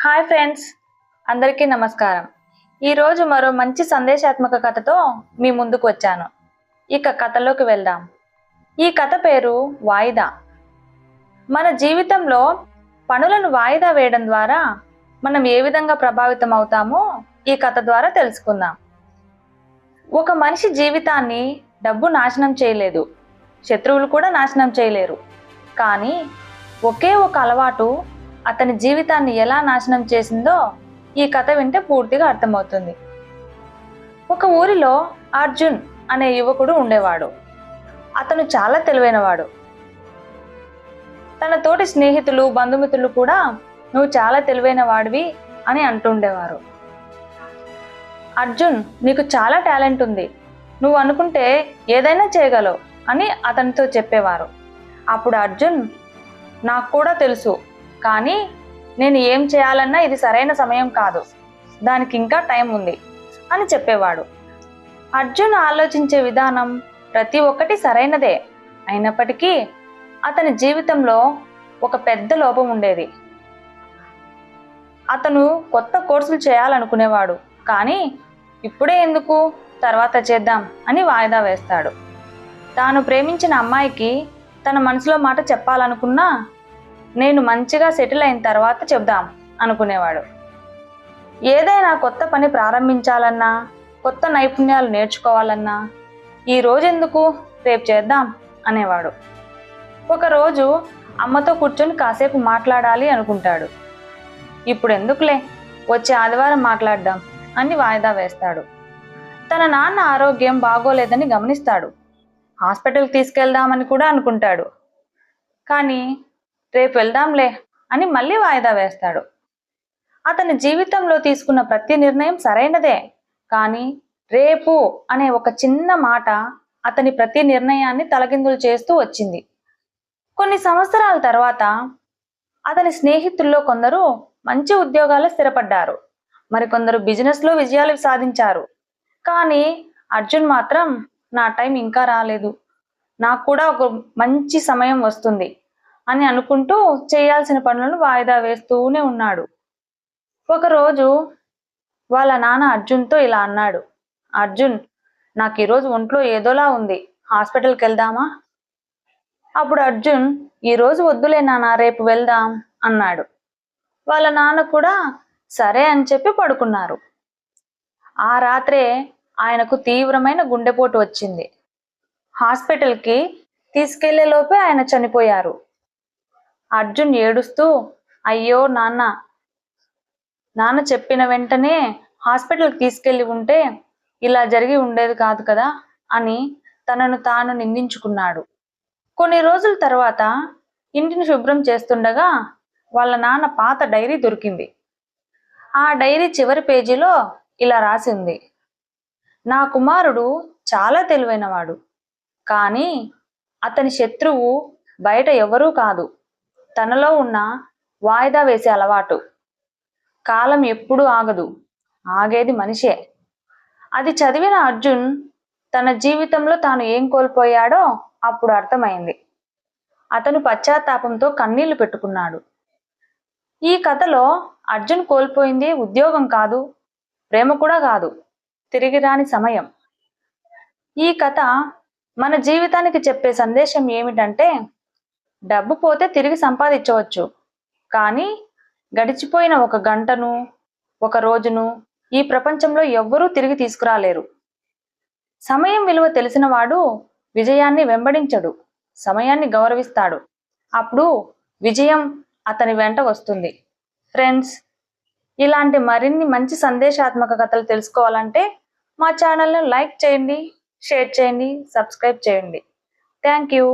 Hi friends, అందరికీ నమస్కారం. ఈరోజు మరో మంచి సందేశాత్మక కథతో మీ ముందుకు వచ్చాను. ఇక కథలోకి వెళ్దాం. ఈ కథ పేరు వాయిదా. మన జీవితంలో పనులను వాయిదా వేయడం ద్వారా మనం ఏ విధంగా ప్రభావితం అవుతామో ఈ కథ ద్వారా తెలుసుకుందాం. ఒక మనిషి జీవితాన్ని డబ్బు నాశనం చేయలేదు, శత్రువులు కూడా నాశనం చేయలేరు. కానీ ఒకే ఒక అలవాటు అతని జీవితాన్ని ఎలా నాశనం చేసిందో ఈ కథ వింటే పూర్తిగా అర్థమవుతుంది. ఒక ఊరిలో అర్జున్ అనే యువకుడు ఉండేవాడు. అతను చాలా తెలివైనవాడు. తన తోటి స్నేహితులు, బంధుమిత్రులు కూడా నువ్వు చాలా తెలివైన వాడివి అని అంటుండేవారు. అర్జున్, నీకు చాలా టాలెంట్ ఉంది, నువ్వు అనుకుంటే ఏదైనా చేయగలవు అని అతనితో చెప్పేవారు. అప్పుడు అర్జున్, నాకు కూడా తెలుసు, కానీ నేను ఏం చేయాలన్నా ఇది సరైన సమయం కాదు, దానికి ఇంకా టైం ఉంది అని చెప్పేవాడు. అర్జున్ ఆలోచించే విధానం ప్రతి ఒక్కటి సరైనదే అయినప్పటికీ అతని జీవితంలో ఒక పెద్ద లోపం ఉండేది. అతను కొత్త కోర్సులు చేయాలనుకునేవాడు, కానీ ఇప్పుడే ఎందుకు, తర్వాత చేద్దాం అని వాయిదా వేస్తాడు. తాను ప్రేమించిన అమ్మాయికి తన మనసులో మాట చెప్పాలనుకున్నా నేను మంచిగా సెటిల్ అయిన తర్వాత చెప్దాం అనుకునేవాడు. ఏదైనా కొత్త పని ప్రారంభించాలన్నా, కొత్త నైపుణ్యాలు నేర్చుకోవాలన్నా ఈ రోజు ఎందుకు, రేపు చేద్దాం అనేవాడు. ఒకరోజు అమ్మతో కూర్చొని కాసేపు మాట్లాడాలి అనుకుంటాడు. ఇప్పుడు ఎందుకులే, వచ్చే ఆదివారం మాట్లాడదాం అని వాయిదా వేస్తాడు. తన నాన్న ఆరోగ్యం బాగోలేదని గమనిస్తాడు. హాస్పిటల్కి తీసుకెళ్దామని కూడా అనుకుంటాడు. కానీ రేపు వెళ్దాంలే అని మళ్ళీ వాయిదా వేస్తాడు. అతని జీవితంలో తీసుకున్న ప్రతి నిర్ణయం సరైనదే, కానీ రేపు అనే ఒక చిన్న మాట అతని ప్రతి నిర్ణయాన్ని తలకిందులు చేస్తూ వచ్చింది. కొన్ని సంవత్సరాల తర్వాత అతని స్నేహితుల్లో కొందరు మంచి ఉద్యోగాల్లో స్థిరపడ్డారు, మరికొందరు బిజినెస్లో విజయాలు సాధించారు. కానీ అర్జున్ మాత్రం నా టైం ఇంకా రాలేదు, నాకు కూడా ఒక మంచి సమయం వస్తుంది అని అనుకుంటూ చేయాల్సిన పనులను వాయిదా వేస్తూనే ఉన్నాడు. ఒకరోజు వాళ్ళ నాన్న అర్జున్తో ఇలా అన్నాడు, అర్జున్, నాకు ఈరోజు ఒంట్లో ఏదోలా ఉంది, హాస్పిటల్కి వెళ్దామా? అప్పుడు అర్జున్, ఈరోజు వద్దులే నాన్న, రేపు వెళ్దాం అన్నాడు. వాళ్ళ నాన్న కూడా సరే అని చెప్పి పడుకున్నారు. ఆ రాత్రే ఆయనకు తీవ్రమైన గుండెపోటు వచ్చింది. హాస్పిటల్కి తీసుకెళ్లే లోపే ఆయన చనిపోయారు. అర్జున్ ఏడుస్తూ, అయ్యో నాన్న చెప్పిన వెంటనే హాస్పిటల్కి తీసుకెళ్లి ఉంటే ఇలా జరిగి ఉండేది కాదు కదా అని తనను తాను నిందించుకున్నాడు. కొన్ని రోజుల తర్వాత ఇంటిని శుభ్రం చేస్తుండగా వాళ్ళ నాన్న పాత డైరీ దొరికింది. ఆ డైరీ చివరి పేజీలో ఇలా రాసింది, నా కుమారుడు చాలా తెలివైనవాడు, కానీ అతని శత్రువు బయట ఎవరూ కాదు, తనలో ఉన్న వాయిదా వేసే అలవాటు. కాలం ఎప్పుడూ ఆగదు, ఆగేది మనిషే. అది చదివిన అర్జున్ తన జీవితంలో తాను ఏం కోల్పోయాడో అప్పుడు అర్థమైంది. అతను పశ్చాత్తాపంతో కన్నీళ్లు పెట్టుకున్నాడు. ఈ కథలో అర్జున్ కోల్పోయింది ఉద్యోగం కాదు, ప్రేమ కూడా కాదు, తిరిగి రాని సమయం. ఈ కథ మన జీవితానికి చెప్పే సందేశం ఏమిటంటే, డబ్బు పోతే తిరిగి సంపాదించవచ్చు, కానీ గడిచిపోయిన ఒక గంటను, ఒక రోజును ఈ ప్రపంచంలో ఎవ్వరూ తిరిగి తీసుకురాలేరు. సమయం విలువ తెలిసిన వాడు విజయాన్ని వెంబడించడు, సమయాన్ని గౌరవిస్తాడు. అప్పుడు విజయం అతని వెంట వస్తుంది. ఫ్రెండ్స్, ఇలాంటి మరిన్ని మంచి సందేశాత్మక కథలు తెలుసుకోవాలంటే మా ఛానల్ను లైక్ చేయండి, షేర్ చేయండి, సబ్స్క్రైబ్ చేయండి. Thank you.